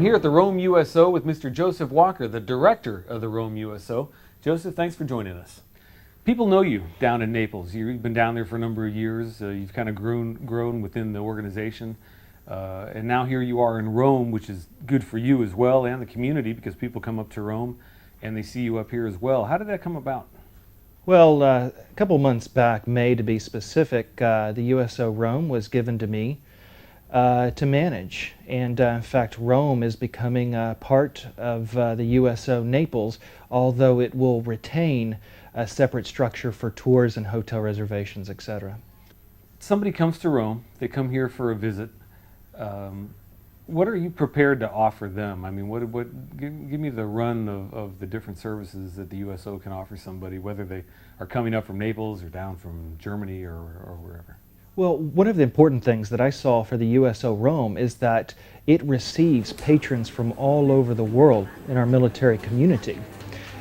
I'm here at the Rome USO with Mr. Joseph Walker, the director of the Rome USO. Joseph, thanks for joining us. People know you down in Naples. You've been down there for a number of years. You've kind of grown within the organization. And now here you are in Rome, which is good for you as well and the community because people come up to Rome and they see you up here as well. How did that come about? Well, a couple months back, May to be specific, the USO Rome was given to me to manage. And in fact, Rome is becoming part of the USO Naples, although it will retain a separate structure for tours and hotel reservations, etc. Somebody comes to Rome, they come here for a visit. What are you prepared to offer them? I mean, give me the run of the different services that the USO can offer somebody, whether they are coming up from Naples or down from Germany or wherever. Well, one of the important things that I saw for the USO Rome is that it receives patrons from all over the world in our military community.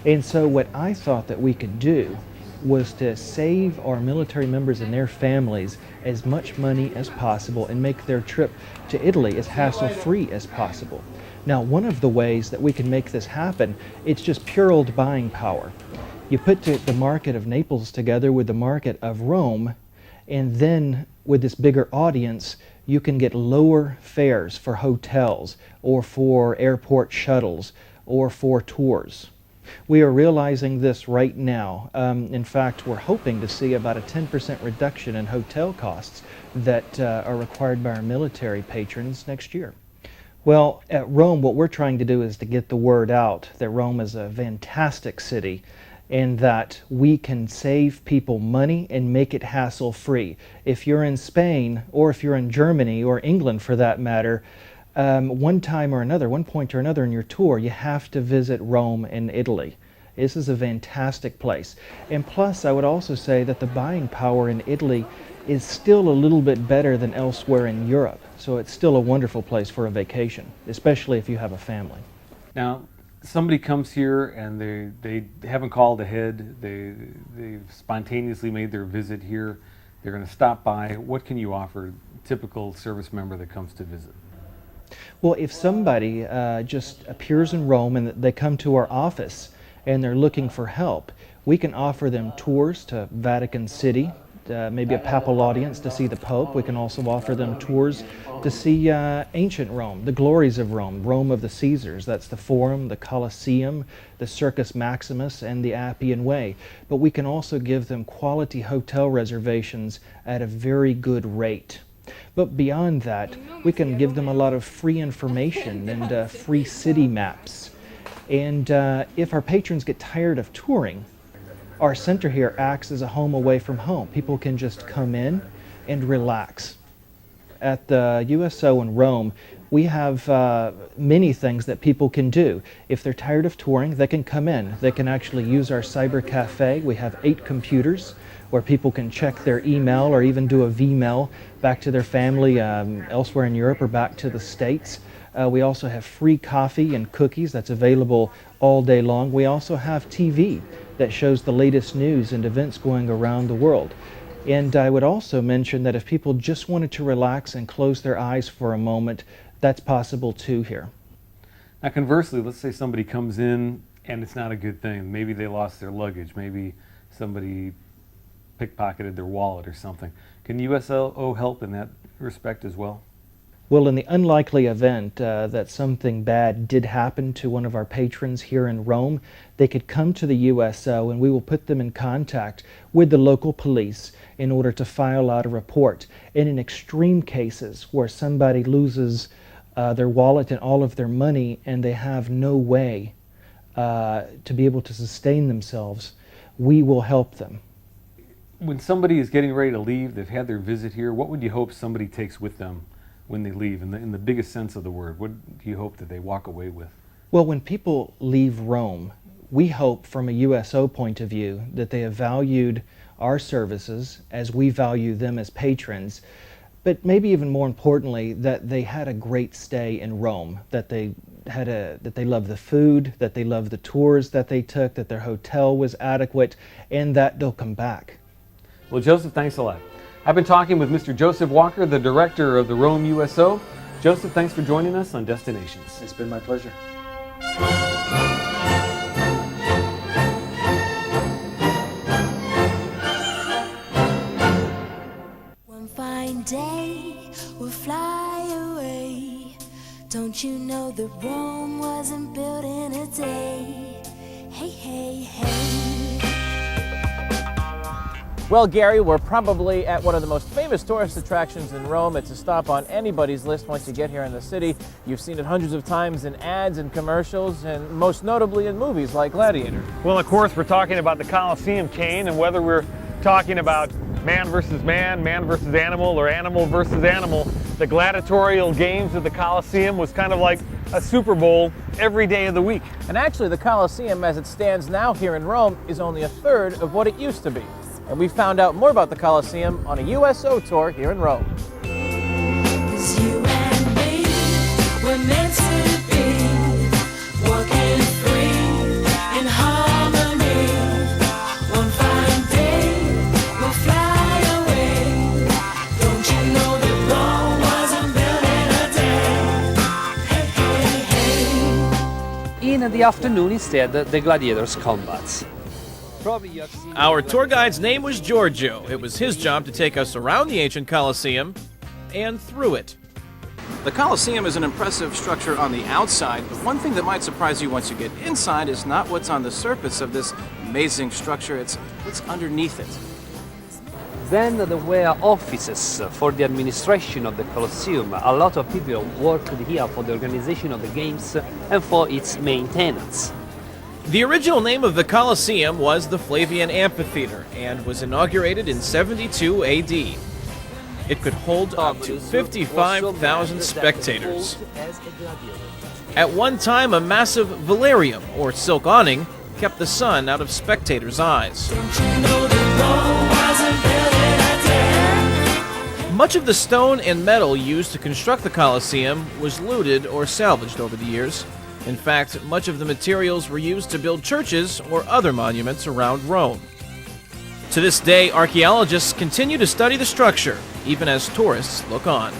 And so what I thought that we could do was to save our military members and their families as much money as possible and make their trip to Italy as hassle-free as possible. Now, one of the ways that we can make this happen, it's just pure old buying power. You put the market of Naples together with the market of Rome, and then with this bigger audience, you can get lower fares for hotels or for airport shuttles or for tours. We are realizing this right now. In fact, we're hoping to see about a 10% reduction in hotel costs that are required by our military patrons next year. Well, at Rome, what we're trying to do is to get the word out that Rome is a fantastic city and that we can save people money and make it hassle-free. If you're in Spain, or if you're in Germany, or England for that matter, one point or another in your tour, you have to visit Rome and Italy. This is a fantastic place. And plus, I would also say that the buying power in Italy is still a little bit better than elsewhere in Europe. So it's still a wonderful place for a vacation, especially if you have a family. Now, somebody comes here and they haven't called ahead. They've spontaneously made their visit here. They're going to stop by. What can you offer a typical service member that comes to visit? Well, if somebody just appears in Rome and they come to our office and they're looking for help, we can offer them tours to Vatican City, maybe a papal audience to see the Pope. We can also offer them tours to see ancient Rome, the glories of Rome, Rome of the Caesars. That's the Forum, the Colosseum, the Circus Maximus, and the Appian Way. But we can also give them quality hotel reservations at a very good rate. But beyond that, we can give them a lot of free information and free city maps. And if our patrons get tired of touring, our center here acts as a home away from home. People can just come in and relax. At the USO in Rome, we have many things that people can do. If they're tired of touring, they can come in. They can actually use our cyber cafe. We have 8 computers where people can check their email or even do a VMail back to their family elsewhere in Europe or back to the States. We also have free coffee and cookies that's available all day long. We also have TV that shows the latest news and events going around the world. And I would also mention that if people just wanted to relax and close their eyes for a moment, that's possible too here. Now conversely, let's say somebody comes in and it's not a good thing. Maybe they lost their luggage. Maybe somebody pickpocketed their wallet or something. Can USO help in that respect as well? Well, in the unlikely event that something bad did happen to one of our patrons here in Rome, they could come to the USO and we will put them in contact with the local police in order to file out a report. And in extreme cases where somebody loses their wallet and all of their money and they have no way to be able to sustain themselves, we will help them. When somebody is getting ready to leave, they've had their visit here, what would you hope somebody takes with them when they leave, in the biggest sense of the word? What do you hope that they walk away with? Well, when people leave Rome, we hope from a USO point of view that they have valued our services as we value them as patrons, but maybe even more importantly, that they had a great stay in Rome, that they loved the food, that they loved the tours that they took, that their hotel was adequate, and that they'll come back. Well, Joseph, thanks a lot. I've been talking with Mr. Joseph Walker, the director of the Rome USO. Joseph, thanks for joining us on Destinations. It's been my pleasure. One fine day we'll fly away. Don't you know that Rome wasn't built in a day? Hey, hey, hey. Well, Gary, we're probably at one of the most famous tourist attractions in Rome. It's a stop on anybody's list once you get here in the city. You've seen it hundreds of times in ads and commercials, and most notably in movies like Gladiator. Well, of course, we're talking about the Colosseum chain, and whether we're talking about man versus man, man versus animal, or animal versus animal, the gladiatorial games at the Colosseum was kind of like a Super Bowl every day of the week. And actually, the Colosseum as it stands now here in Rome is only a third of what it used to be. And we found out more about the Colosseum on a USO tour here in Rome. 'Cause you and me, we're meant to be walking free in harmony. One fine day we'll fly away. Don't you know that Rome wasn't built in a day? Hey, hey, hey. In the afternoon, instead, the gladiators' combats. Our tour guide's name was Giorgio. It was his job to take us around the ancient Colosseum and through it. The Colosseum is an impressive structure on the outside, but one thing that might surprise you once you get inside is not what's on the surface of this amazing structure, it's what's underneath it. Then there were offices for the administration of the Colosseum. A lot of people worked here for the organization of the games and for its maintenance. The original name of the Colosseum was the Flavian Amphitheater and was inaugurated in 72 AD. It could hold up to 55,000 spectators. At one time, a massive velarium, or silk awning, kept the sun out of spectators' eyes. Don't you know that Rome wasn't built in a day? Much of the stone and metal used to construct the Colosseum was looted or salvaged over the years. In fact, much of the materials were used to build churches or other monuments around Rome. To this day, archaeologists continue to study the structure, even as tourists look on.